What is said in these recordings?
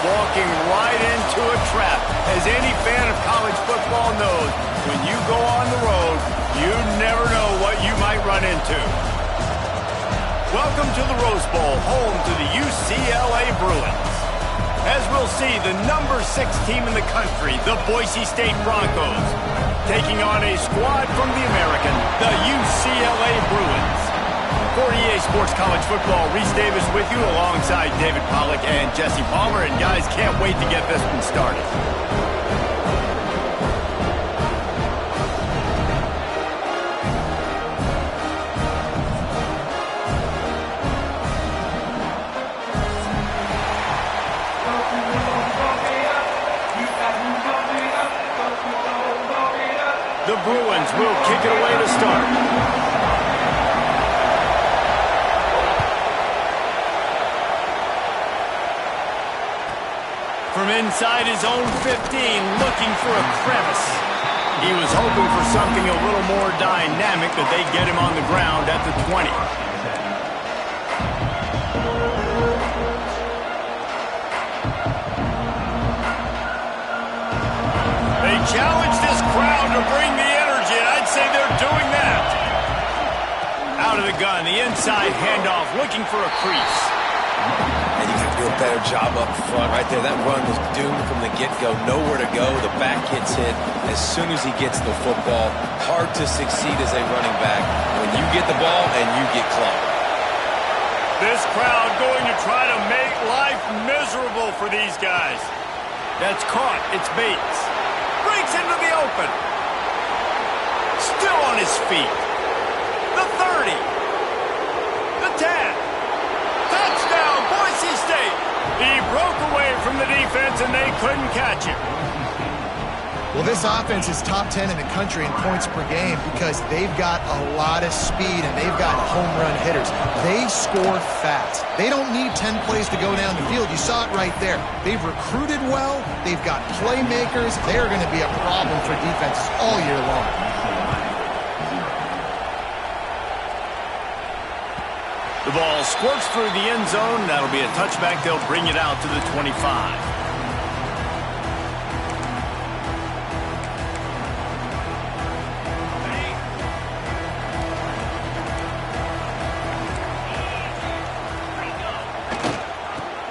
walking right into a trap. As any fan of college football knows, when you go on the road, you never know what you might run into. Welcome to the Rose Bowl, home to the UCLA Bruins. As we'll see, the number 6 team in the country, the Boise State Broncos, taking on a squad from the American, the UCLA Bruins. For EA Sports College Football, Reese Davis with you alongside David Pollack and Jesse Palmer. And guys, can't wait to get this one started. The Bruins will kick it away to start. From inside his own 15, looking for a crevice. He was hoping for something a little more dynamic, but they get him on the ground at the 20. They challenge this crowd to bring the energy, and I'd say they're doing that. Out of the gun, the inside handoff, looking for a crease. And you can do a better job up front right there. That run was doomed from the get-go. Nowhere to go. The back gets hit as soon as he gets the football. Hard to succeed as a running back when you get the ball and you get clocked. This crowd going to try to make life miserable for these guys. That's caught. It's Bates. Breaks into the open. Still on his feet. The 30. The 10. Touchdown, Boise State. He broke away from the defense, and they couldn't catch him. Well, this offense is top 10 in the country in points per game because they've got a lot of speed and they've got home run hitters. They score fast. They don't need 10 plays to go down the field. You saw it right there. They've recruited well. They've got playmakers. They're going to be a problem for defenses all year long. The ball squirts through the end zone. That'll be a touchback. They'll bring it out to the 25.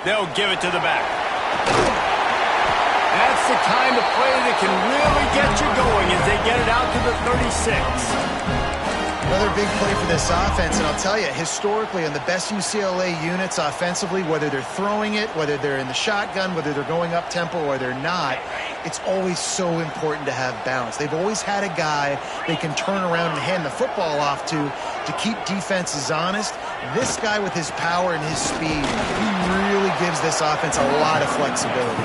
They'll give it to the back. That's the kind of play that can really get you going as they get it out to the 36. Another big play for this offense, and I'll tell you, historically, in the best UCLA units offensively, whether they're throwing it, whether they're in the shotgun, whether they're going up-tempo or they're not, it's always so important to have balance. They've always had a guy they can turn around and hand the football off to keep defenses honest. This guy with his power and his speed, he really gives this offense a lot of flexibility.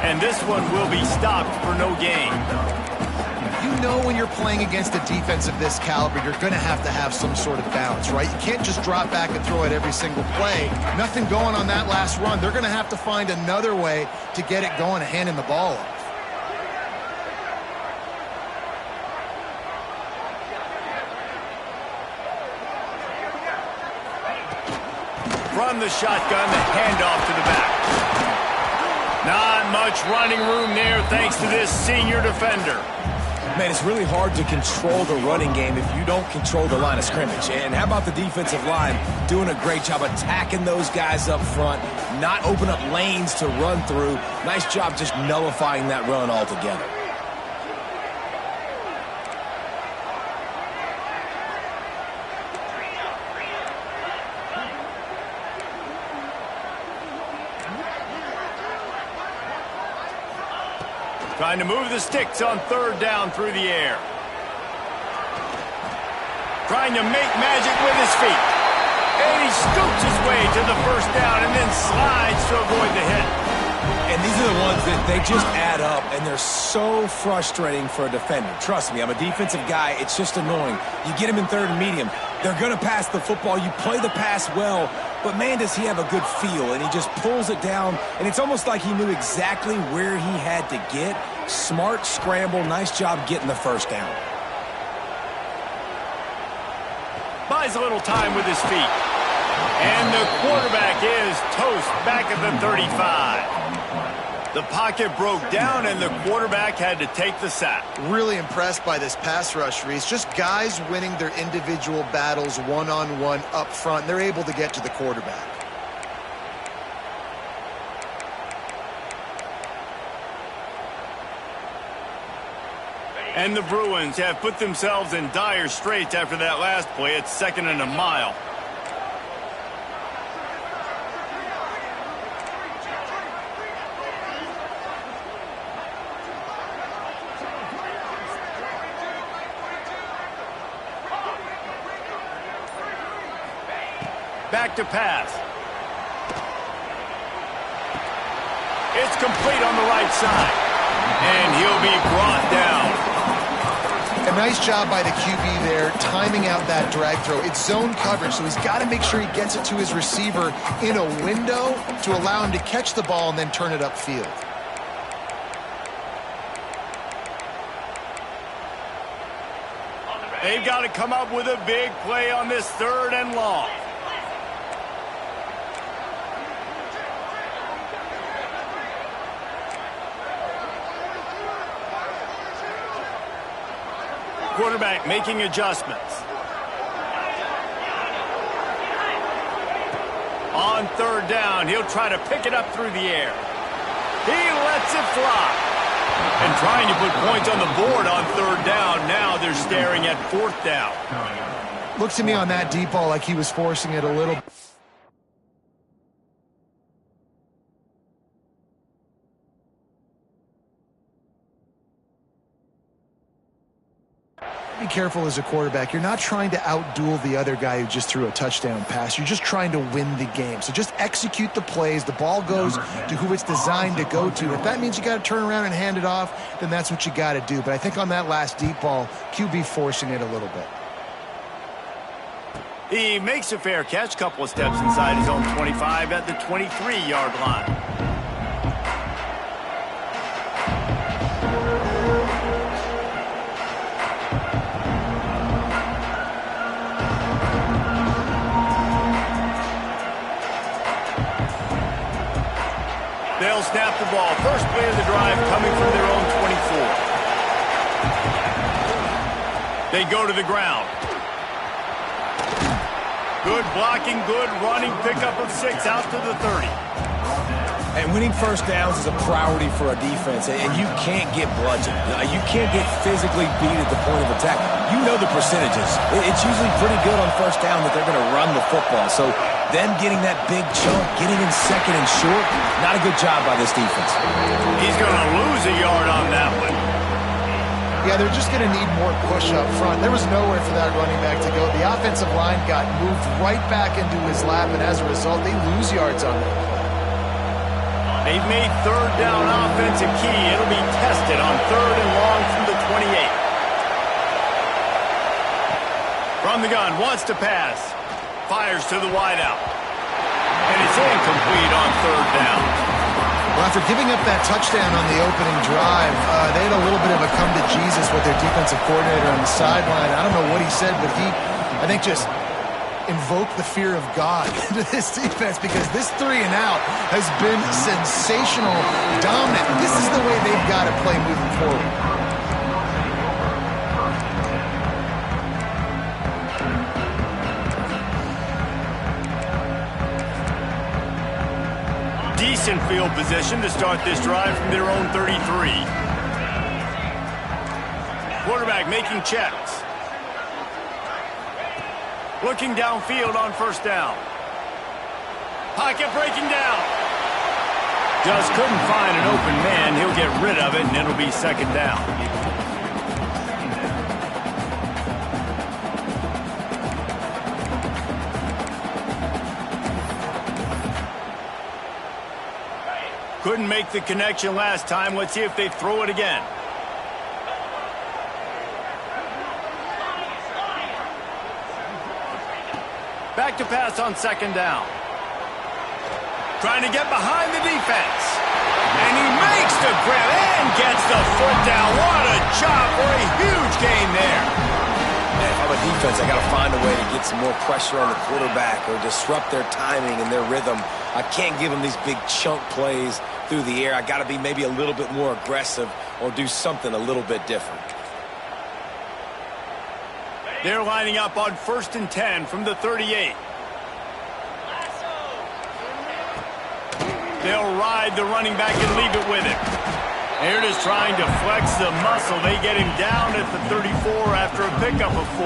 And this one will be stopped for no gain. You know when you're playing against a defense of this caliber, you're going to have some sort of balance, right? You can't just drop back and throw it every single play. Nothing going on that last run. They're going to have to find another way to get it going and handing the ball off. From the shotgun, the handoff to the back. Not much running room there thanks to this senior defender. Man, it's really hard to control the running game if you don't control the line of scrimmage. And how about the defensive line doing a great job attacking those guys up front, not open up lanes to run through. Nice job just nullifying that run altogether. Trying to move the sticks on third down through the air. Trying to make magic with his feet. And he scoops his way to the first down and then slides to avoid the hit. And these are the ones that they just add up, and they're so frustrating for a defender. Trust me, I'm a defensive guy. It's just annoying. You get him in third and medium. They're going to pass the football. You play the pass well, but man, does he have a good feel, and he just pulls it down, and it's almost like he knew exactly where he had to get. Smart scramble. Nice job getting the first down. Buys a little time with his feet. And the quarterback is toast back at the 35. The pocket broke down, and the quarterback had to take the sack. Really impressed by this pass rush, Reese. Just guys winning their individual battles one-on-one up front. They're able to get to the quarterback. And the Bruins have put themselves in dire straits after that last play. It's 2nd and a mile. Back to pass. It's complete on the right side. And he'll be brought down. A nice job by the QB there, timing out that drag throw. It's zone coverage, so he's got to make sure he gets it to his receiver in a window to allow him to catch the ball and then turn it upfield. They've got to come up with a big play on this 3rd and long. Quarterback making adjustments. On 3rd down, he'll try to pick it up through the air. He lets it fly. And trying to put points on the board on 3rd down. Now they're staring at 4th down. Looks to me on that deep ball like he was forcing it a little. Be careful as a quarterback. You're not trying to outduel the other guy who just threw a touchdown pass. You're just trying to win the game. So just execute the plays. The ball goes to who it's designed to go to. If that means you got to turn around and hand it off, then that's what you got to do. But I think on that last deep ball, QB forcing it a little bit. He makes a fair catch, couple of steps inside his own 25 at the 23-yard line. They'll snap the ball. First play of the drive coming from their own 24. They go to the ground. Good blocking, good running, pickup of 6 out to the 30. And winning first downs is a priority for a defense, and you can't get bludgeoned. You can't get physically beat at the point of attack. You know the percentages. It's usually pretty good on first down that they're going to run the football. So them getting that big chunk, getting in 2nd and short, not a good job by this defense. He's going to lose a yard on that one. Yeah, they're just going to need more push up front. There was nowhere for that running back to go. The offensive line got moved right back into his lap, and as a result, they lose yards on that play. They've made 3rd down offensive key. It'll be tested on 3rd and long from the 28. From the gun, wants to pass. Fires to the wideout. And it's incomplete on 3rd down. Well, after giving up that touchdown on the opening drive, they had a little bit of a come to Jesus with their defensive coordinator on the sideline. I don't know what he said, but he, I think, just invoked the fear of God into this defense, because this 3 and out has been sensational, dominant. This is the way they've got to play moving forward. Decent field position to start this drive from their own 33. Quarterback making checks. Looking downfield on 1st down. Pocket breaking down. Just couldn't find an open man. He'll get rid of it, and it'll be 2nd down. Couldn't make the connection last time. Let's see if they throw it again. Back to pass on 2nd down. Trying to get behind the defense. And he makes the grab and gets the foot down. What a job for a huge gain there. Man, if I'm a defense, I got to find a way to get some more pressure on the quarterback or disrupt their timing and their rhythm. I can't give them these big chunk plays through the air. I got to be maybe a little bit more aggressive or do something a little bit different. They're lining up on 1st and 10 from the 38. They'll ride the running back and leave it with him. They're just trying to flex the muscle. They get him down at the 34 after a pickup of 4.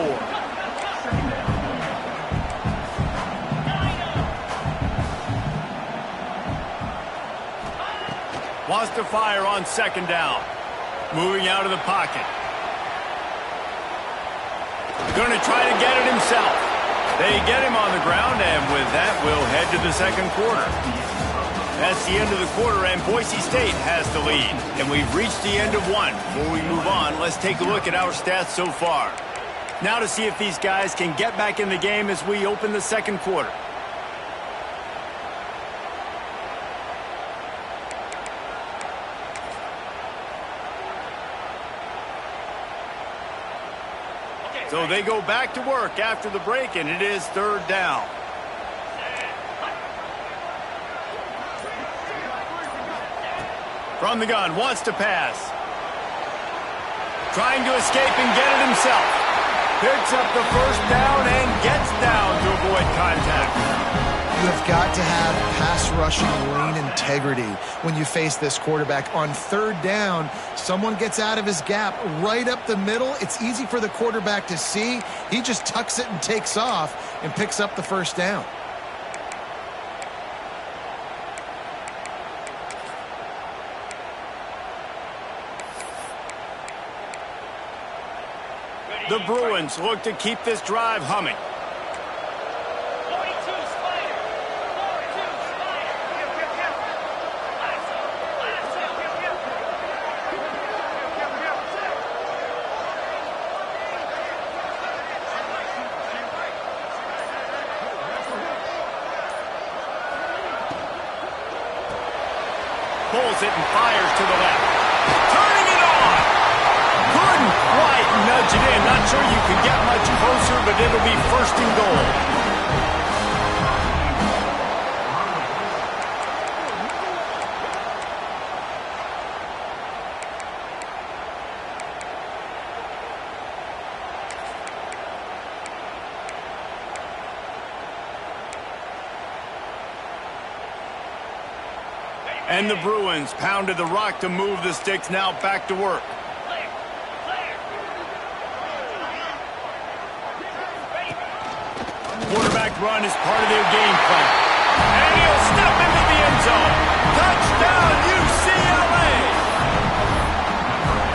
Wants to fire on 2nd down. Moving out of the pocket. Going to try to get it himself. They get him on the ground, and with that, we'll head to the 2nd quarter. That's the end of the quarter, and Boise State has the lead. And we've reached the end of one. Before we move on, let's take a look at our stats so far. Now to see if these guys can get back in the game as we open the 2nd quarter. So they go back to work after the break, and it is 3rd down. From the gun, wants to pass. Trying to escape and get it himself. Picks up the 1st down and gets down to avoid contact. You have got to have pass rushing lane integrity when you face this quarterback. On 3rd down, someone gets out of his gap right up the middle. It's easy for the quarterback to see. He just tucks it and takes off and picks up the 1st down. The Bruins look to keep this drive humming. Pulls it and fires to the left. Turning it on! Couldn't quite nudge it in. Not sure you could get much closer, but it'll be 1st and goal. And the Bruins pounded the rock to move the sticks, now back to work. Quarterback run is part of their game plan. And he'll step into the end zone. Touchdown, UCLA!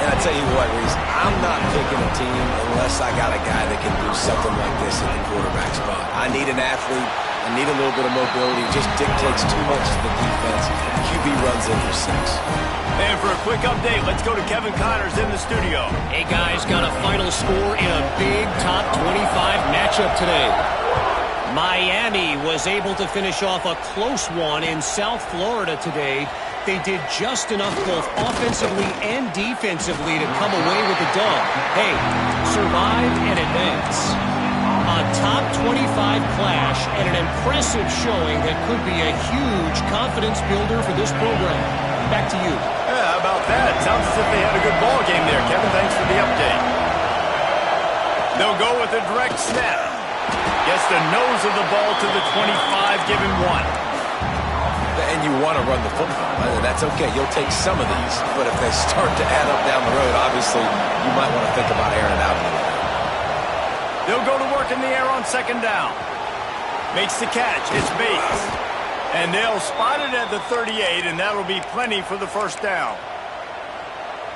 And I tell you what, Reese, I'm not picking a team unless I got a guy that can do something like this at the quarterback spot. I need an athlete. I need a little bit of mobility. It just dictates too much to the defense. QB runs in for 6. And for a quick update, let's go to Kevin Connors in the studio. Hey, guys, got a final score in a big top 25 matchup today. Miami was able to finish off a close one in South Florida today. They did just enough both offensively and defensively to come away with the dub. Hey, survive and advance. A top 25 clash and an impressive showing that could be a huge confidence builder for this program. Back to you. Yeah, how about that? Sounds as if they had a good ball game there, Kevin. Thanks for the update. They'll go with a direct snap. Gets the nose of the ball to the 25, give him 1. And you want to run the football. That's okay. You'll take some of these. But if they start to add up down the road, obviously, you might want to think about airing it out a little bit. They'll go to work in the air on 2nd down. Makes the catch. It's Bates. And they'll spot it at the 38, and that'll be plenty for the 1st down.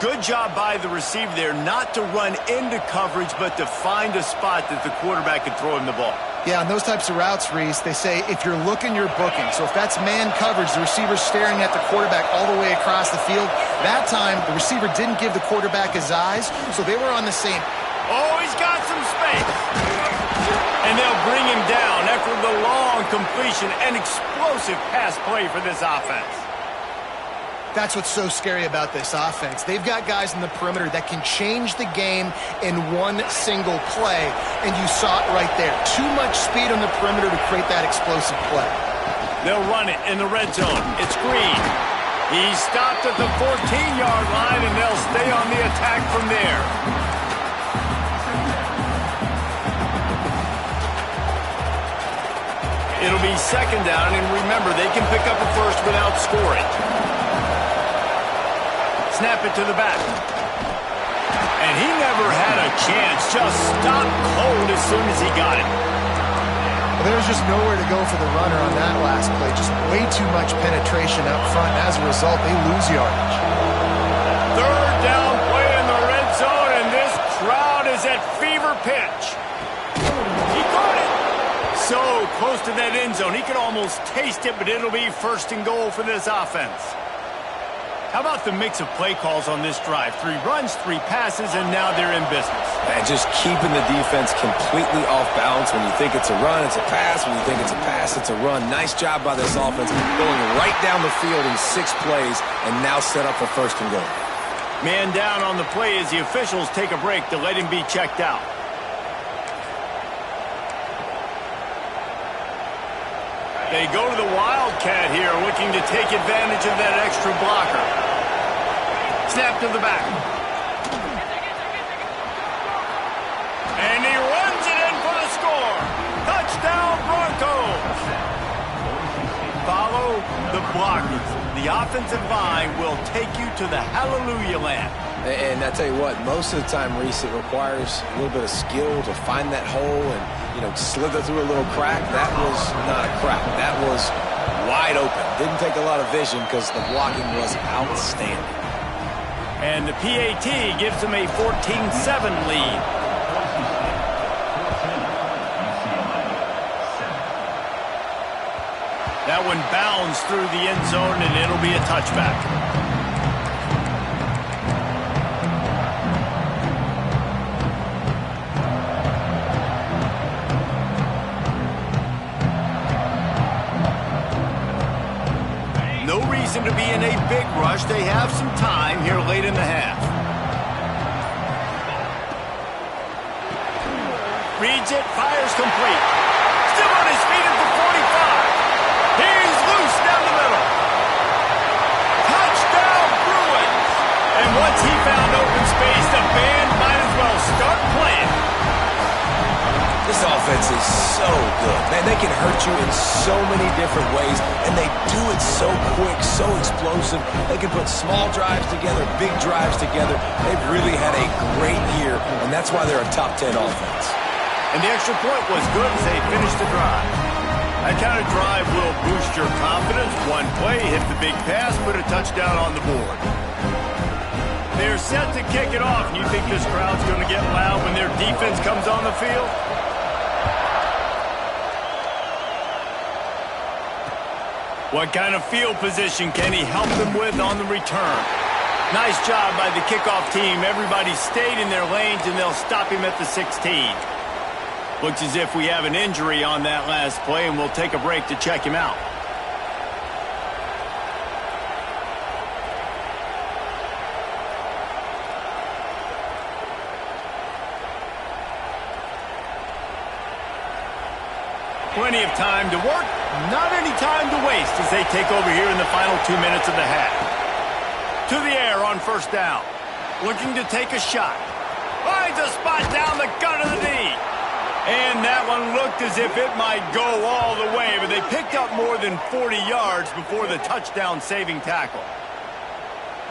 Good job by the receiver there not to run into coverage, but to find a spot that the quarterback could throw him the ball. Yeah, on those types of routes, Reese, they say if you're looking, you're booking. So if that's man coverage, the receiver's staring at the quarterback all the way across the field. That time, the receiver didn't give the quarterback his eyes, so they were on the same. Oh, he's got some space. And they'll bring him down after the long completion. An explosive pass play for this offense. That's what's so scary about this offense. They've got guys in the perimeter that can change the game in one single play, and you saw it right there. Too much speed on the perimeter to create that explosive play. They'll run it in the red zone. It's Green. He's stopped at the 14-yard line, and they'll stay on the attack from there. It'll be second down, and remember, they can pick up a first without scoring. Snap it to the back. And he never had a chance. Just stopped cold as soon as he got it. There was just nowhere to go for the runner on that last play. Just way too much penetration up front. As a result, they lose yardage. Third down play in the red zone, and this crowd is at fever pitch. He caught it. So close to that end zone. He could almost taste it, but it'll be first and goal for this offense. How about the mix of play calls on this drive? 3 runs, 3 passes, and now they're in business. And just keeping the defense completely off balance. When you think it's a run, it's a pass. When you think it's a pass, it's a run. Nice job by this offense going right down the field in 6 plays and now set up for first and goal. Man down on the play as the officials take a break to let him be checked out. They go to the Wildcat here, looking to take advantage of that extra blocker. Snap to the back. And he runs it in for the score. Touchdown, Broncos. Follow the blockers. The offensive line will take you to the hallelujah land. And I tell you what, most of the time, Reese, it requires a little bit of skill to find that hole and, slither through a little crack. That was not a crack. That was wide open. Didn't take a lot of vision because the blocking was outstanding. And the PAT gives them a 14-7 lead. That one bounds through the end zone, and it'll be a touchback. No reason to be in a big rush. They have some time here late in the half. Reads it, fires complete. Still on his feet at the 45. He's loose down the middle. Touchdown, Bruins. And once he found open space, the band might as well start playing. This offense is so good. Man, they can hurt you in so many different ways, and they do it so quick, so explosive. They can put small drives together, big drives together. They've really had a great year, and that's why they're a top 10 offense. And the extra point was good as they finished the drive. That kind of drive will boost your confidence. One play, hit the big pass, put a touchdown on the board. They're set to kick it off. And you think this crowd's going to get loud when their defense comes on the field? What kind of field position can he help them with on the return? Nice job by the kickoff team. Everybody stayed in their lanes, and they'll stop him at the 16. Looks as if we have an injury on that last play, and we'll take a break to check him out. Plenty of time to work, not any time to waste as they take over here in the final 2 minutes of the half. To the air on first down. Looking to take a shot. Finds a spot down the gut of the knee. And that one looked as if it might go all the way, but they picked up more than 40 yards before the touchdown-saving tackle.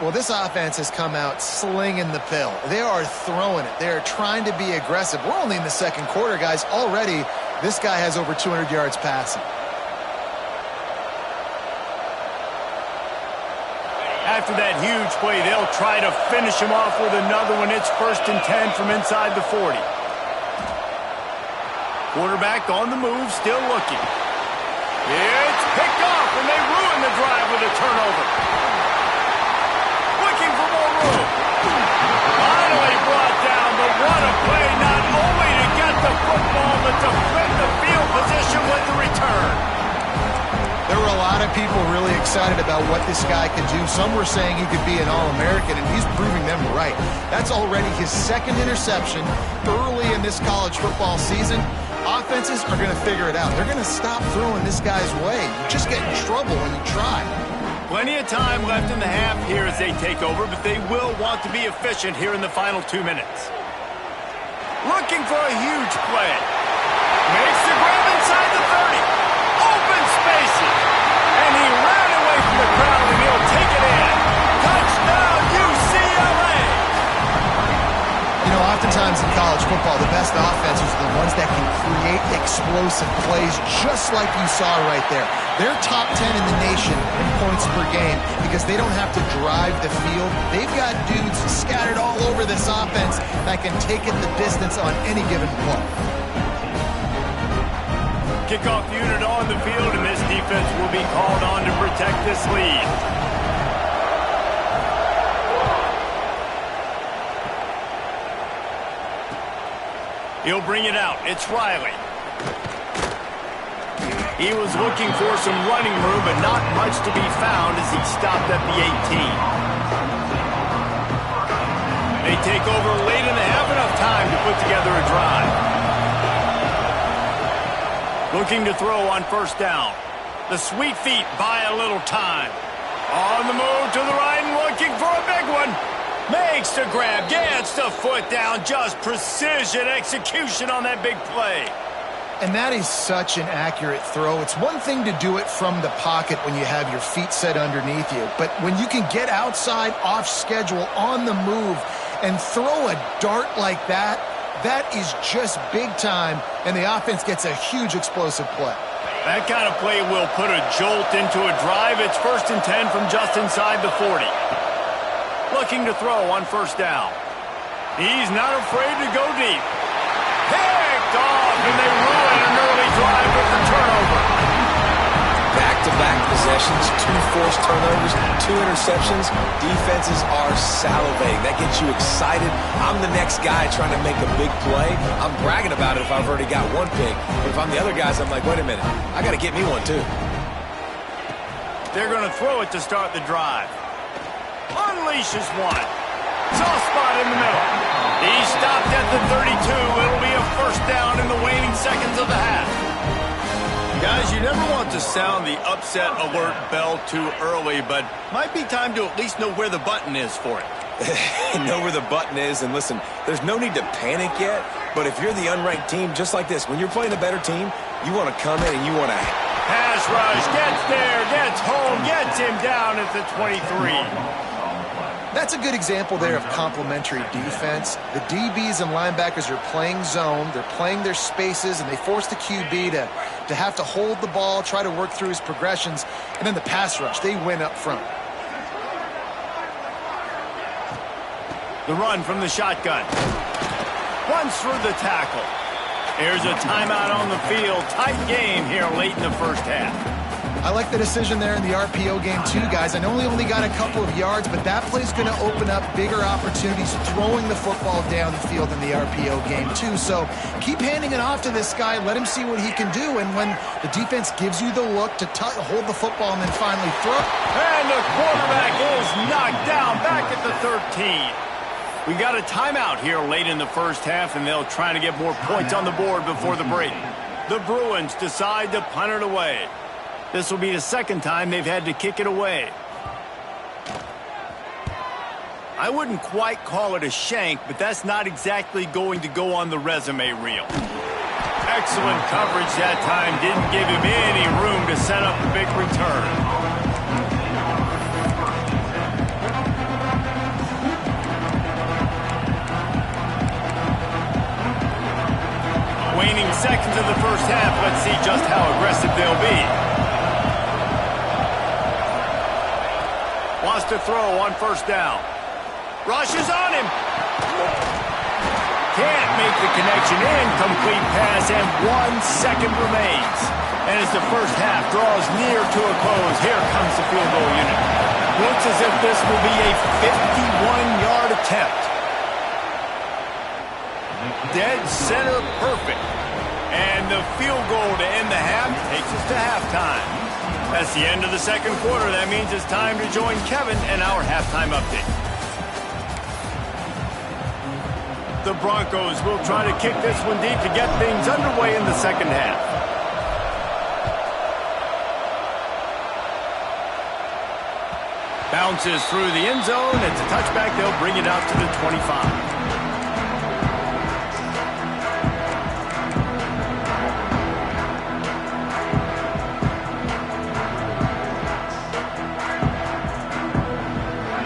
Well, this offense has come out slinging the pill. They are throwing it. They are trying to be aggressive. We're only in the second quarter, guys. Already, this guy has over 200 yards passing. After that huge play, they'll try to finish him off with another one. It's 1st and 10 from inside the 40. Quarterback on the move, still looking. It's picked off, and they ruin the drive with a turnover. Looking for more room. Finally brought down, but what a play, not only to get the football, but to flip the field position with the return. There were a lot of people really excited about what this guy could do. Some were saying he could be an All-American, and he's proving them right. That's already his second interception early in this college football season. Offenses are going to figure it out. They're going to stop throwing this guy's way. You just get in trouble when you try. Plenty of time left in the half here as they take over, but they will want to be efficient here in the final 2 minutes. Looking for a huge play. Makes the grab inside the 30. Open spaces. And he ran away from the crowd, and he'll take it in. Touchdown, UCLA! You know, oftentimes in college football, the best offenses are the ones that can create explosive plays just like you saw right there. They're top 10 in the nation in points per game because they don't have to drive the field. They've got dudes scattered all over this offense that can take it the distance on any given play. Kickoff unit on the field, and this defense will be called on to protect this lead. He'll bring it out. It's Riley. He was looking for some running room, but not much to be found as he stopped at the 18. They take over late in the half, enough time to put together a drive. Looking to throw on first down. The sweet feet buy a little time. On the move to the right and looking for a big one. Makes the grab, gets the foot down, just precision execution on that big play. And that is such an accurate throw. It's one thing to do it from the pocket when you have your feet set underneath you, but when you can get outside, off schedule, on the move, and throw a dart like that, that is just big time, and the offense gets a huge explosive play. That kind of play will put a jolt into a drive. It's 1st and 10 from just inside the 40. Looking to throw on first down. He's not afraid to go deep. Picked off, and they ruin an early drive with the turnover. Back-to-back possessions, 2 forced turnovers, 2 interceptions. Defenses are salivating. That gets you excited. I'm the next guy trying to make a big play. I'm bragging about it if I've already got one pick. But if I'm the other guys, I'm like, wait a minute. I got to get me one, too. They're going to throw it to start the drive. Unleashes one. Soft spot in the middle. He stopped at the 32. It'll be a first down in the waning seconds of the half. Guys, you never want to sound the upset alert bell too early, but might be time to at least know where the button is for it. Know where the button is, and listen, there's no need to panic yet, but if you're the unranked team, just like this, when you're playing a better team, you want to come in and you want to... Pass rush, gets there, gets home, gets him down at the 23. That's a good example there of complementary defense. The DBs and linebackers are playing zone, they're playing their spaces, and they force the QB to have to hold the ball, try to work through his progressions, and then the pass rush, they win up front. The run from the shotgun. Runs through the tackle. Here's a timeout on the field. Tight game here late in the first half. I like the decision there in the RPO game too, guys. I know he only got a couple of yards, but that play's going to open up bigger opportunities throwing the football down the field in the RPO game too. So keep handing it off to this guy. Let him see what he can do. And when the defense gives you the look to hold the football and then finally throw. And the quarterback is knocked down back at the 13. We got a timeout here late in the first half, and they'll try to get more points on the board before the break. The Bruins decide to punt it away. This will be the second time they've had to kick it away. I wouldn't quite call it a shank, but that's not exactly going to go on the resume reel. Excellent coverage that time. Didn't give him any room to set up a big return. Waning seconds of the first half. Let's see just how aggressive they'll be. Wants to throw on first down. Rushes on him. Can't make the connection. Incomplete pass, and 1 second remains. And as the first half draws near to a close, here comes the field goal unit. Looks as if this will be a 51-yard attempt. Dead center perfect. And the field goal to end the half takes us to halftime. That's the end of the second quarter. That means it's time to join Kevin and our halftime update. The Broncos will try to kick this one deep to get things underway in the second half. Bounces through the end zone. It's a touchback. They'll bring it out to the 25.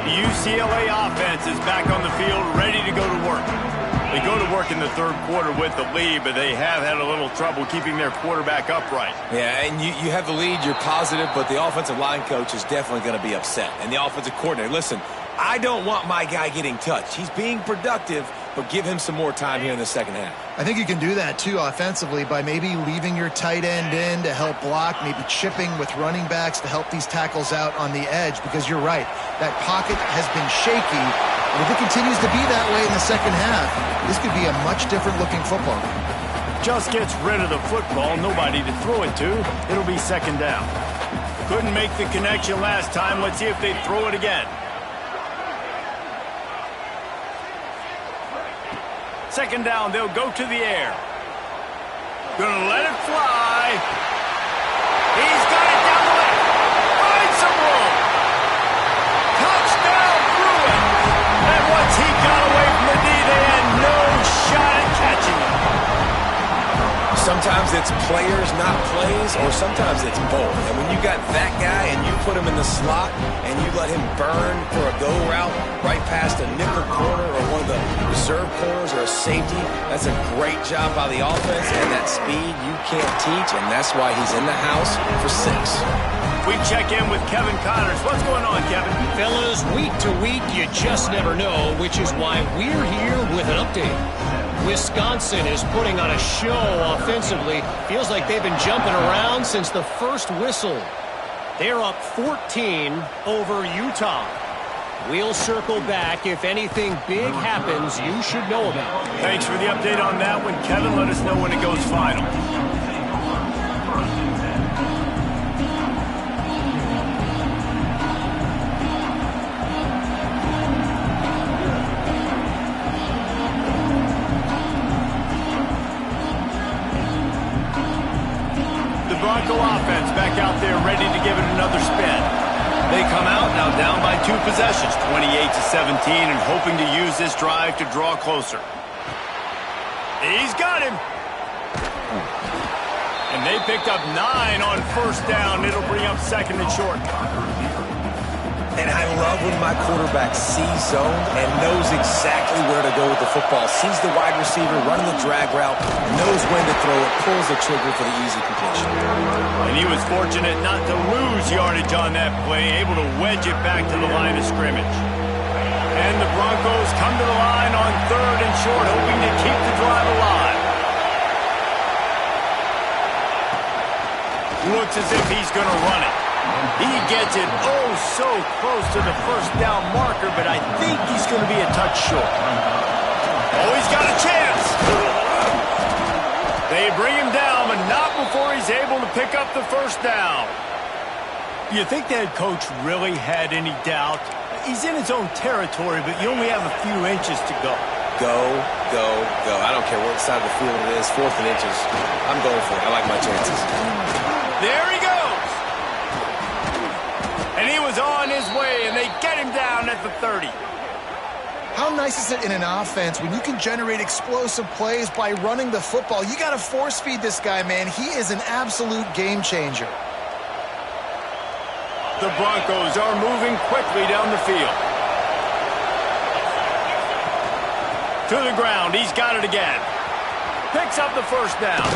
UCLA offense is back on the field, ready to go to work. They go to work in the third quarter with the lead, but they have had a little trouble keeping their quarterback upright. Yeah, and you have the lead, you're positive, but the offensive line coach is definitely going to be upset. And the offensive coordinator, listen, I don't want my guy getting touched. He's being productive, but give him some more time here in the second half. I think you can do that, too, offensively, by maybe leaving your tight end in to help block, maybe chipping with running backs to help these tackles out on the edge, because you're right, that pocket has been shaky. And if it continues to be that way in the second half, this could be a much different-looking football. Just gets rid of the football, nobody to throw it to. It'll be second down. Couldn't make the connection last time. Let's see if they throw it again. Second down, they'll go to the air. Gonna let it fly. He's got it down the left. Finds some room. Touchdown, Bruins. And once he got away from the D, they had no shot at catching him. Sometimes it's players, not plays, or sometimes it's both. And when you got that guy and you put him in the slot and you let him burn for a go route right past a nickel corner or one of the reserve corners or a safety, that's a great job by the offense. And that speed you can't teach, and that's why he's in the house for 6. We check in with Kevin Connors. What's going on, Kevin? Fellas, week to week, you just never know, which is why we're here with an update. Wisconsin is putting on a show offensively. Feels like they've been jumping around since the first whistle. They're up 14 over Utah. We'll circle back. If anything big happens, you should know about it. Thanks for the update on that one, Kevin. Let us know when it goes final. Bronco offense back out there ready to give it another spin. They come out now down by 2 possessions, 28-17, and hoping to use this drive to draw closer. He's got him. And they picked up 9 on first down. It'll bring up second and short. And I love when my quarterback sees zone and knows exactly where to go with the football. Sees the wide receiver running the drag route, knows when to throw it, pulls the trigger for the easy completion. And he was fortunate not to lose yardage on that play, able to wedge it back to the line of scrimmage. And the Broncos come to the line on third and short, hoping to keep the drive alive. Looks as if he's going to run it. He gets it oh so close to the first down marker, but I think he's going to be a touch short. Oh, he's got a chance. They bring him down, but not before he's able to pick up the first down. You think the head coach really had any doubt? He's in his own territory, but you only have a few inches to go. Go, go, go. I don't care what side of the field it is, 4th and inches. I'm going for it. I like my chances. There he goes. And he was on his way, and they get him down at the 30. How nice is it in an offense when you can generate explosive plays by running the football? You got to force feed this guy, man. He is an absolute game changer. The Broncos are moving quickly down the field. To the ground. He's got it again. Picks up the first down.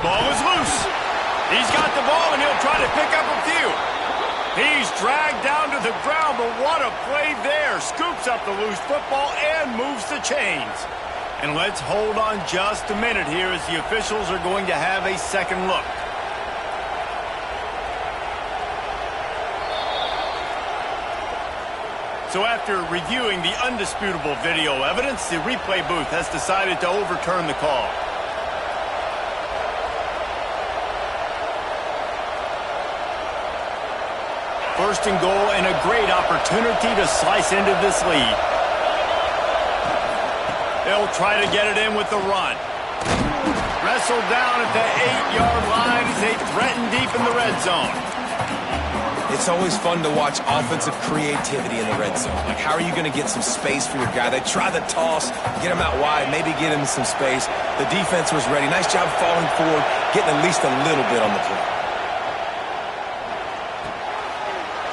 Ball is loose. He's got the ball, and he'll try to pick up a few. He's dragged down to the ground, but what a play there. Scoops up the loose football and moves the chains. And let's hold on just a minute here as the officials are going to have a second look. So after reviewing the undisputable video evidence, the replay booth has decided to overturn the call. First and goal, and a great opportunity to slice into this lead. They'll try to get it in with the run. Wrestled down at the 8-yard line as they threaten deep in the red zone. It's always fun to watch offensive creativity in the red zone. Like, how are you going to get some space for your guy? They try the toss, get him out wide, maybe get him some space. The defense was ready. Nice job falling forward, getting at least a little bit on the play.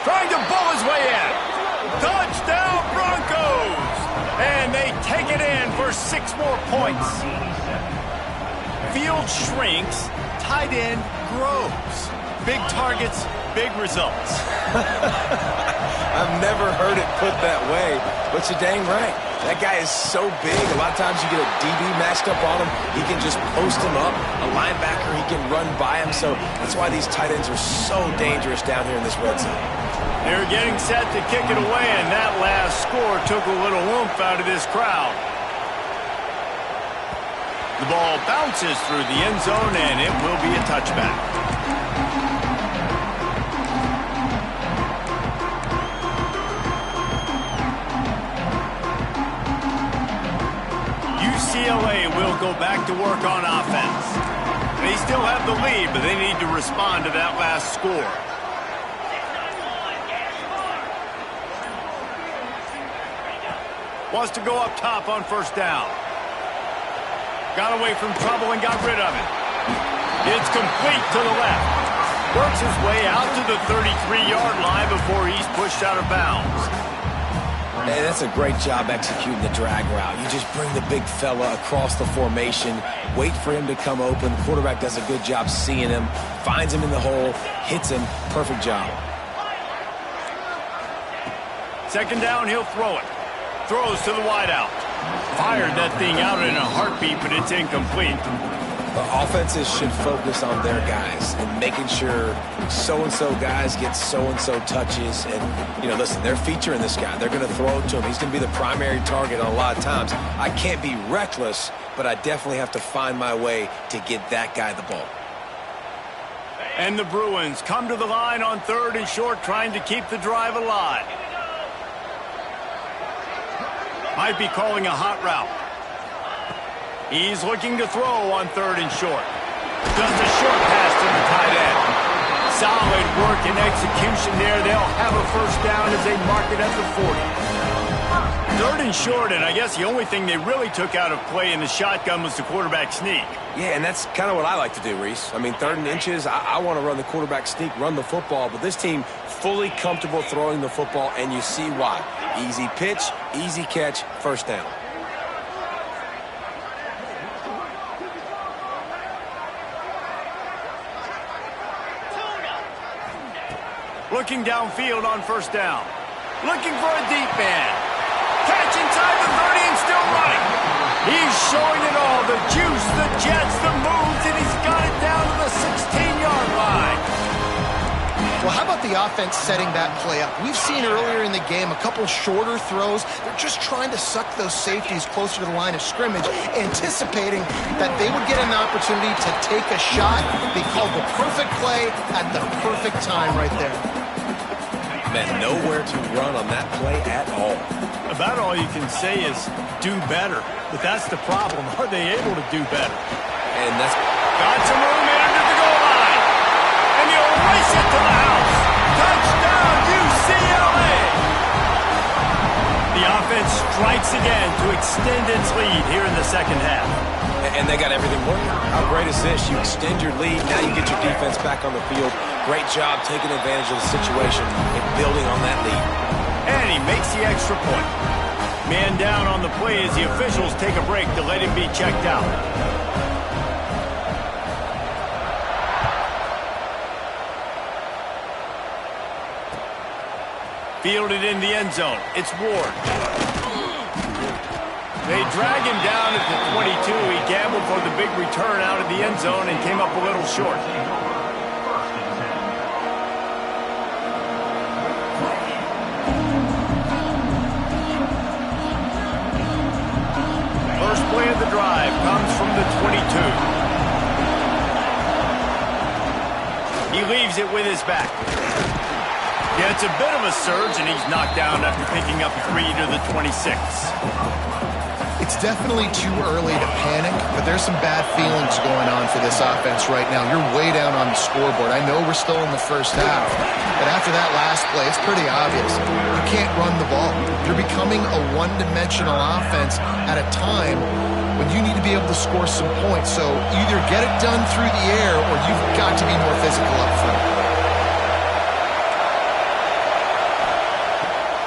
Trying to bull his way in. Touchdown Broncos! And they take it in for 6 more points. Field shrinks, tight end grows. Big targets, big results. I've never heard it put that way, but you're dang right. That guy is so big. A lot of times you get a DB matched up on him. He can just post him up. A linebacker, he can run by him. So that's why these tight ends are so dangerous down here in this red zone. They're getting set to kick it away, and that last score took a little oomph out of this crowd. The ball bounces through the end zone, and it will be a touchback. UCLA will go back to work on offense. They still have the lead, but they need to respond to that last score. Wants to go up top on first down. Got away from trouble and got rid of it. It's complete to the left. Works his way out to the 33-yard line before he's pushed out of bounds. Hey, that's a great job executing the drag route. You just bring the big fella across the formation, wait for him to come open. The quarterback does a good job seeing him, finds him in the hole, hits him. Perfect job. Second down, he'll throw it. Throws to the wideout. Fired that thing out in a heartbeat, but it's incomplete. The offenses should focus on their guys and making sure so-and-so guys get so-and-so touches. And, you know, listen, they're featuring this guy. They're going to throw it to him. He's going to be the primary target on a lot of times. I can't be reckless, but I definitely have to find my way to get that guy the ball. And the Bruins come to the line on 3rd and short, trying to keep the drive alive. Might be calling a hot route. He's looking to throw on 3rd and short. Just a short pass to the tight end. Solid work and execution there. They'll have a first down as they mark it at the 40. 3rd and short, and I guess the only thing they really took out of play in the shotgun was the quarterback sneak. Yeah, and that's kind of what I like to do, Reese. I mean, 3rd and inches, I want to run the quarterback sneak, run the football, but this team fully comfortable throwing the football, and you see why. Easy pitch, easy catch, first down. Looking downfield on first down. Looking for a deep man. Catch inside the 30 and still running. He's showing it all. The juice, the jets, the moves, and he's got it down to the 16-yard line. Well, how about the offense setting that play up? We've seen earlier in the game a couple shorter throws. They're just trying to suck those safeties closer to the line of scrimmage, anticipating that they would get an opportunity to take a shot. They called the perfect play at the perfect time right there. Man, nowhere to run on that play at all. About all you can say is do better. But that's the problem. Are they able to do better? And that's... Got some room in under the goal line. And he'll race it to the house. Touchdown, UCLA! The offense strikes again to extend its lead here in the second half. And they got everything working. How great is this? You extend your lead, now you get your defense back on the field. Great job taking advantage of the situation and building on that lead. And he makes the extra point. Man down on the play as the officials take a break to let him be checked out. Fielded in the end zone. It's Ward. They drag him down at the 22. He gambled for the big return out of the end zone and came up a little short. First play of the drive comes from the 22. He leaves it with his back. Yeah, it's a bit of a surge, and he's knocked down after picking up 3 to the 26. It's definitely too early to panic, but there's some bad feelings going on for this offense right now. You're way down on the scoreboard. I know we're still in the first half, but after that last play, it's pretty obvious. You can't run the ball. You're becoming a one-dimensional offense at a time when you need to be able to score some points. So either get it done through the air or you've got to be more physical up front.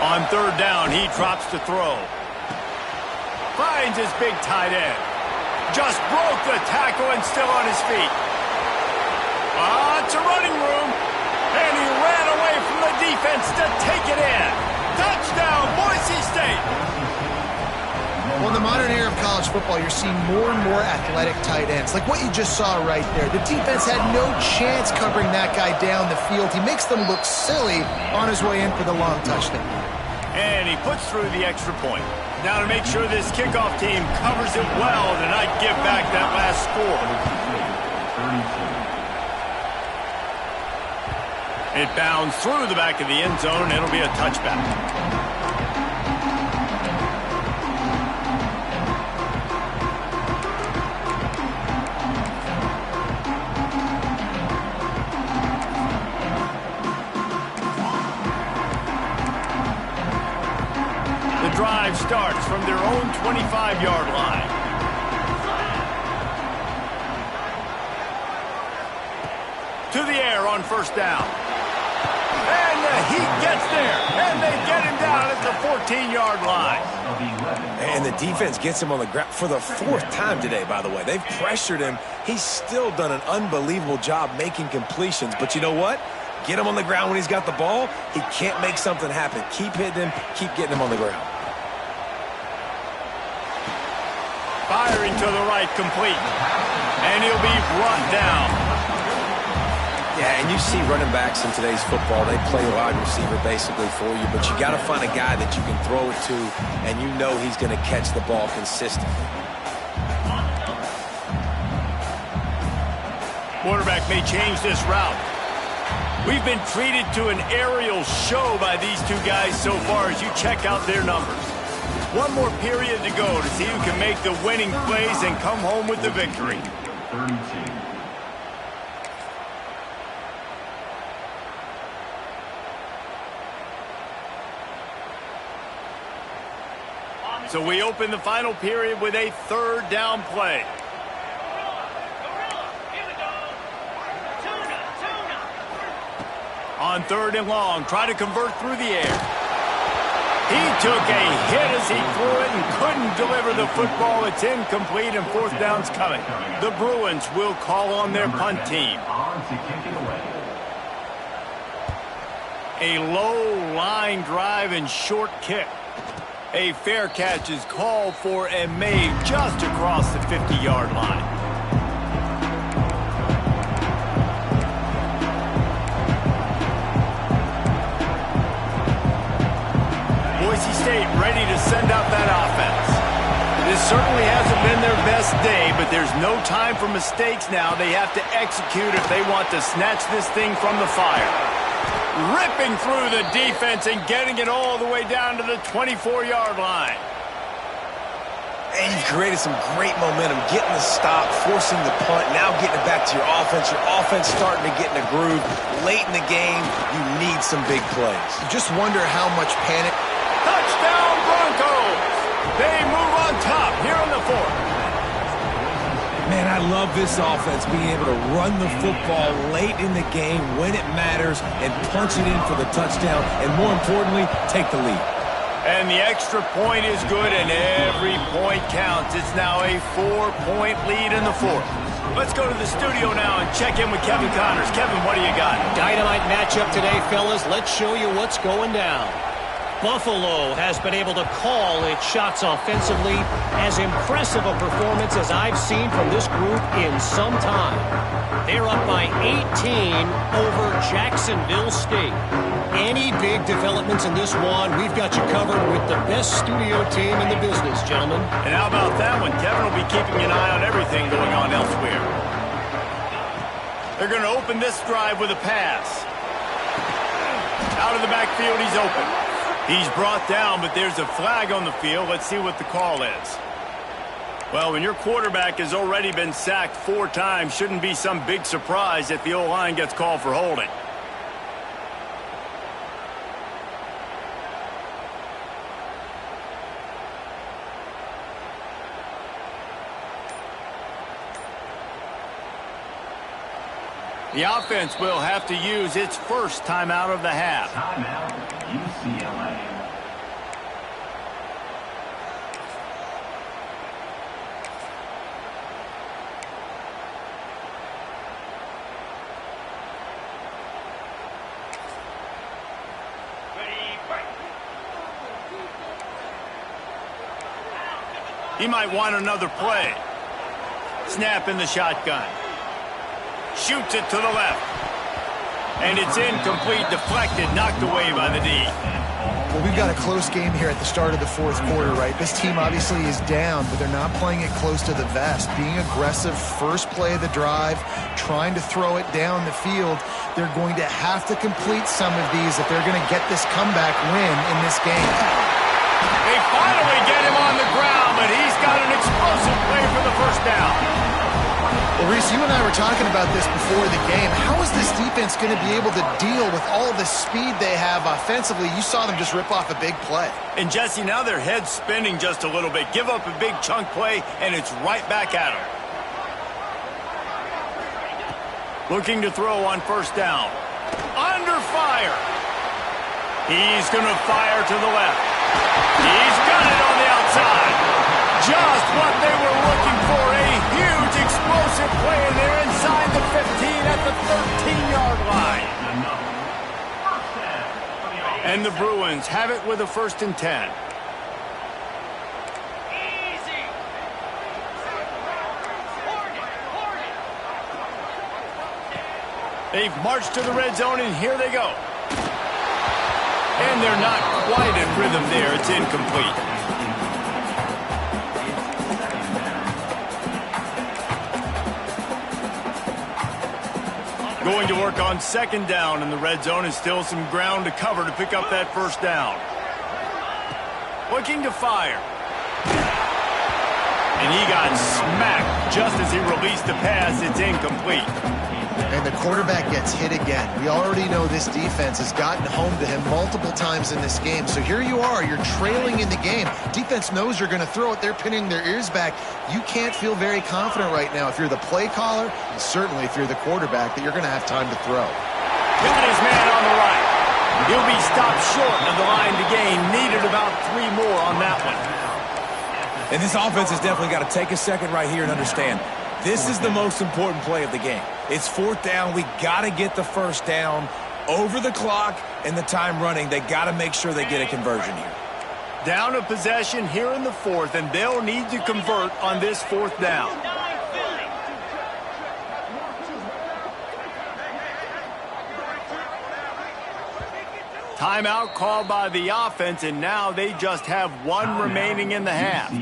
On third down, he drops to throw. Finds his big tight end. Just broke the tackle and still on his feet. Lots of running room. And he ran away from the defense to take it in. Touchdown, Boise State. Well, in the modern era of college football, you're seeing more and more athletic tight ends, like what you just saw right there. The defense had no chance covering that guy down the field. He makes them look silly on his way in for the long touchdown. And he puts through the extra point. Now to make sure this kickoff team covers it well to not give back that last score. It bounds through the back of the end zone. It'll be a touchback. Drive starts from their own 25-yard line. To the air on first down. And he gets there. And they get him down at the 14-yard line. And the defense gets him on the ground for the fourth time today, by the way. They've pressured him. He's still done an unbelievable job making completions. But you know what? Get him on the ground when he's got the ball. He can't make something happen. Keep hitting him. Keep getting him on the ground. Firing to the right, complete. And he'll be brought down. Yeah, and you see running backs in today's football, they play wide receiver basically for you, but you got to find a guy that you can throw it to, and you know he's going to catch the ball consistently. Quarterback may change this route. We've been treated to an aerial show by these two guys so far as you check out their numbers. One more period to go to see who can make the winning plays and come home with the victory. So we open the final period with a third down play. On third and long, try to convert through the air. He took a hit as he threw it and couldn't deliver the football. It's incomplete and fourth down's coming. The Bruins will call on their punt team. A low line drive and short kick. A fair catch is called for and made just across the 50-yard line. Boise State ready to send out that offense. This certainly hasn't been their best day, but there's no time for mistakes now. They have to execute if they want to snatch this thing from the fire. Ripping through the defense and getting it all the way down to the 24-yard line. And you've created some great momentum, getting the stop, forcing the punt, now getting it back to your offense. Your offense starting to get in a groove. Late in the game, you need some big plays. You just wonder how much panic. Touchdown Broncos! They move on top here in the fourth. Man, I love this offense being able to run the football late in the game when it matters and punch it in for the touchdown, and more importantly, take the lead. And the extra point is good, and every point counts. It's now a 4-point lead in the fourth. Let's go to the studio now and check in with Kevin Connors. Kevin, what do you got? Dynamite matchup today, fellas. Let's show you what's going down. Buffalo has been able to call its shots offensively. As impressive a performance as I've seen from this group in some time. They're up by 18 over Jacksonville State. Any big developments in this one, we've got you covered with the best studio team in the business, gentlemen. And how about that one? Kevin will be keeping an eye on everything going on elsewhere. They're going to open this drive with a pass. Out of the backfield, he's open. He's brought down, but there's a flag on the field. Let's see what the call is. Well, when your quarterback has already been sacked 4 times, shouldn't be some big surprise if the O-line gets called for holding. The offense will have to use its first timeout of the half. Timeout, UCLA. He might want another play. Snap in the shotgun. Shoots it to the left. And it's incomplete, deflected, knocked away by the D. Well, we've got a close game here at the start of the fourth quarter, right? This team obviously is down, but they're not playing it close to the vest. Being aggressive, first play of the drive, trying to throw it down the field. They're going to have to complete some of these if they're going to get this comeback win in this game. They finally get him on the ground, but he's got an explosive play for the first down. Well, Reese, you and I were talking about this before the game. How is this defense going to be able to deal with all the speed they have offensively? You saw them just rip off a big play. And, Jesse, now their head's spinning just a little bit. Give up a big chunk play, and it's right back at them. Looking to throw on first down. Under fire. He's going to fire to the left. He's got it on the outside. Just what they were looking for. A huge explosive play, and they're inside the 15 at the 13-yard line. And the Bruins have it with a 1st and 10. They've marched to the red zone, and here they go. And they're not quite in rhythm there. It's incomplete. Going to work on 2nd down in the red zone, and still some ground to cover to pick up that 1st down. Looking to fire. And he got smacked just as he released the pass. It's incomplete. And the quarterback gets hit again. We already know this defense has gotten home to him multiple times in this game. So here you are, you're trailing in the game. Defense knows you're going to throw it. They're pinning their ears back. You can't feel very confident right now if you're the play caller, and certainly if you're the quarterback, that you're going to have time to throw. Look at his man on the right. He'll be stopped short of the line to gain. Needed about 3 more on that one. And this offense has definitely got to take a second right here and understand, this is the most important play of the game. It's 4th down. We got to get the 1st down over the clock and the time running. They got to make sure they get a conversion here. Down a possession here in the 4th, and they'll need to convert on this 4th down. Timeout called by the offense, and now they just have 1 remaining in the half.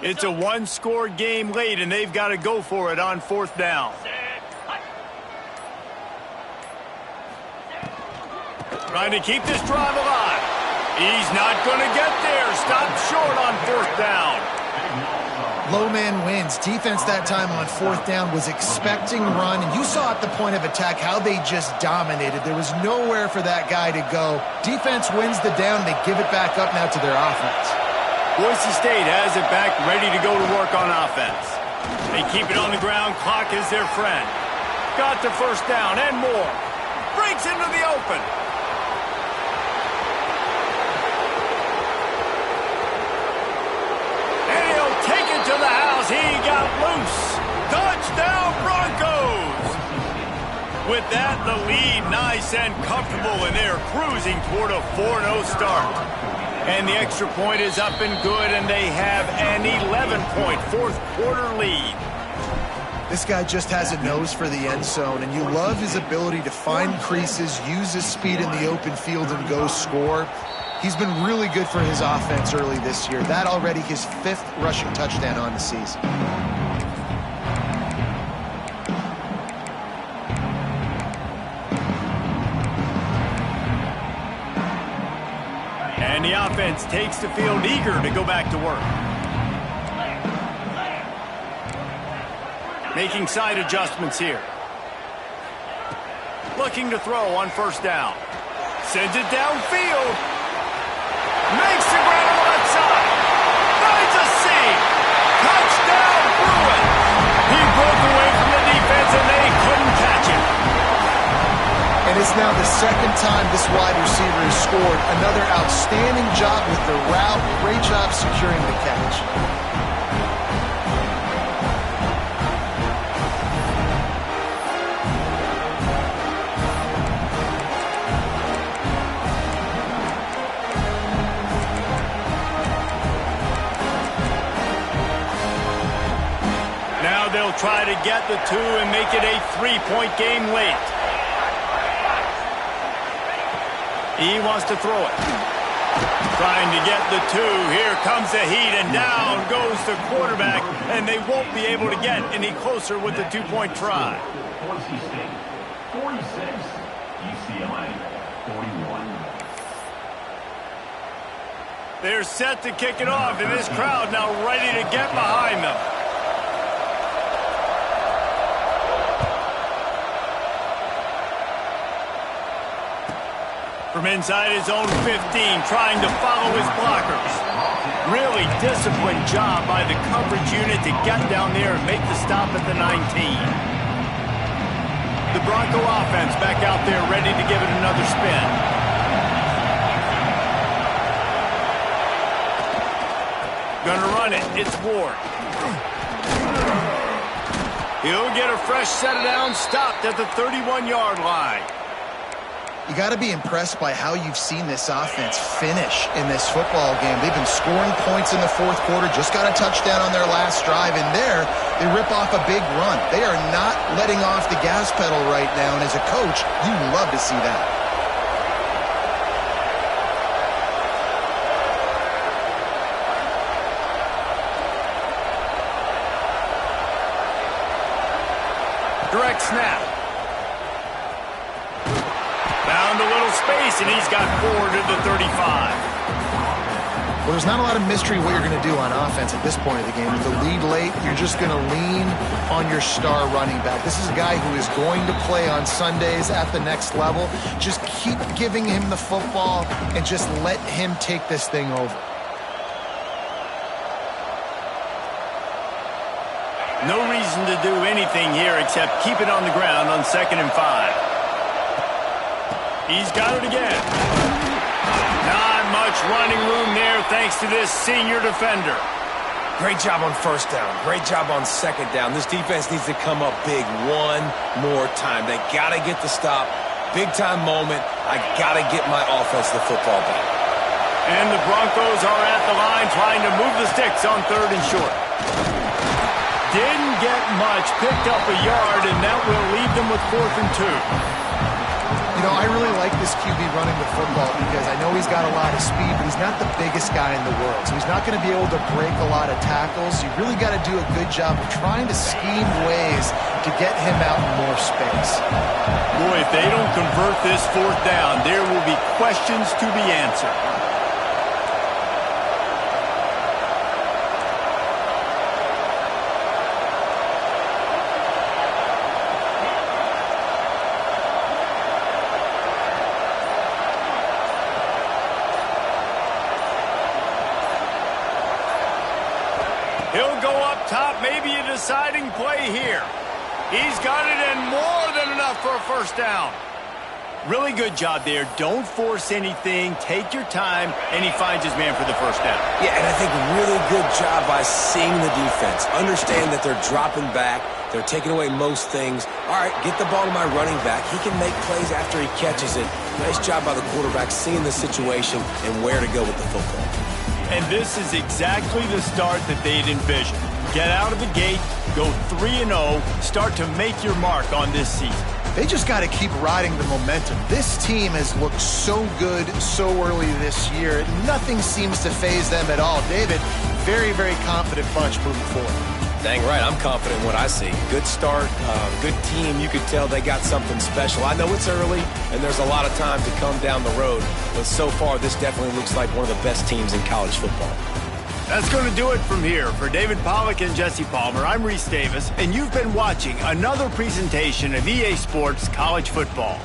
It's a 1-score game late, and they've got to go for it on 4th down. Trying to keep this drive alive. He's not going to get there. Stopped short on 4th down. Low man wins. Defense that time on 4th down was expecting run, and you saw at the point of attack how they just dominated. There was nowhere for that guy to go. Defense wins the down. They give it back up now to their offense. Boise State has it back, ready to go to work on offense. They keep it on the ground. Clock is their friend. Got the 1st down and more. Breaks into the open. And he'll take it to the house. He got loose. Touchdown, Broncos. With that, the lead nice and comfortable, and they're cruising toward a 4-0 start. And the extra point is up and good, and they have an 11-point fourth-quarter lead. This guy just has a nose for the end zone, and you love his ability to find creases, use his speed in the open field, and go score. He's been really good for his offense early this year. That already his 5th rushing touchdown on the season. And the offense takes the field eager to go back to work. Making side adjustments here. Looking to throw on first down. Sends it downfield. Makes the ground left side. Finds a seam. Touchdown, Bruins. He broke away from the defense and they couldn't catch him. And it's now the 2nd time this wide receiver has scored. Another outstanding job with the route. Great job securing the catch. They'll try to get the 2 and make it a 3-point game late. He wants to throw it. Trying to get the 2. Here comes the heat, and down goes the quarterback, and they won't be able to get any closer with the 2-point try. Boise State, 46. UCLA, 41. They're set to kick it off, and this crowd now ready to get behind them. From inside his own 15, trying to follow his blockers. Really disciplined job by the coverage unit to get down there and make the stop at the 19. The Bronco offense back out there ready to give it another spin. Gonna run it. It's Ward. He'll get a fresh set of downs, stopped at the 31-yard line. You got to be impressed by how you've seen this offense finish in this football game. They've been scoring points in the 4th quarter, just got a touchdown on their last drive, and there they rip off a big run. They are not letting off the gas pedal right now, and as a coach, you love to see that. Direct snap. Found a little space, and he's got 4 to the 35. Well, there's not a lot of mystery what you're going to do on offense at this point of the game. With the lead late, you're just going to lean on your star running back. This is a guy who is going to play on Sundays at the next level. Just keep giving him the football and just let him take this thing over. No reason to do anything here except keep it on the ground on 2nd and 5. He's got it again. Not much running room there thanks to this senior defender. Great job on first down. Great job on 2nd down. This defense needs to come up big one more time. They got to get the stop. Big-time moment. I got to get my offense the football back. And the Broncos are at the line trying to move the sticks on 3rd and short. Didn't get much. Picked up a yard, and that will leave them with 4th and 2. You know, I really like this QB running the football because I know he's got a lot of speed, but he's not the biggest guy in the world. So he's not going to be able to break a lot of tackles. You really got to do a good job of trying to scheme ways to get him out in more space. Boy, if they don't convert this 4th down, there will be questions to be answered. He'll go up top, maybe a deciding play here. He's got it and more than enough for a first down. Really good job there. Don't force anything. Take your time, and he finds his man for the first down. Yeah, and I think really good job by seeing the defense. Understand that they're dropping back. They're taking away most things. All right, get the ball to my running back. He can make plays after he catches it. Nice job by the quarterback seeing the situation and where to go with the football. And this is exactly the start that they'd envisioned. Get out of the gate, go 3-0, start to make your mark on this season. They just got to keep riding the momentum. This team has looked so good so early this year. Nothing seems to faze them at all. David, very, very confident bunch moving forward. Dang right, I'm confident in what I see. Good start, good team. You could tell they got something special. I know it's early, and there's a lot of time to come down the road, but so far, this definitely looks like one of the best teams in college football. That's going to do it from here. For David Pollack and Jesse Palmer, I'm Reese Davis, and you've been watching another presentation of EA Sports College Football.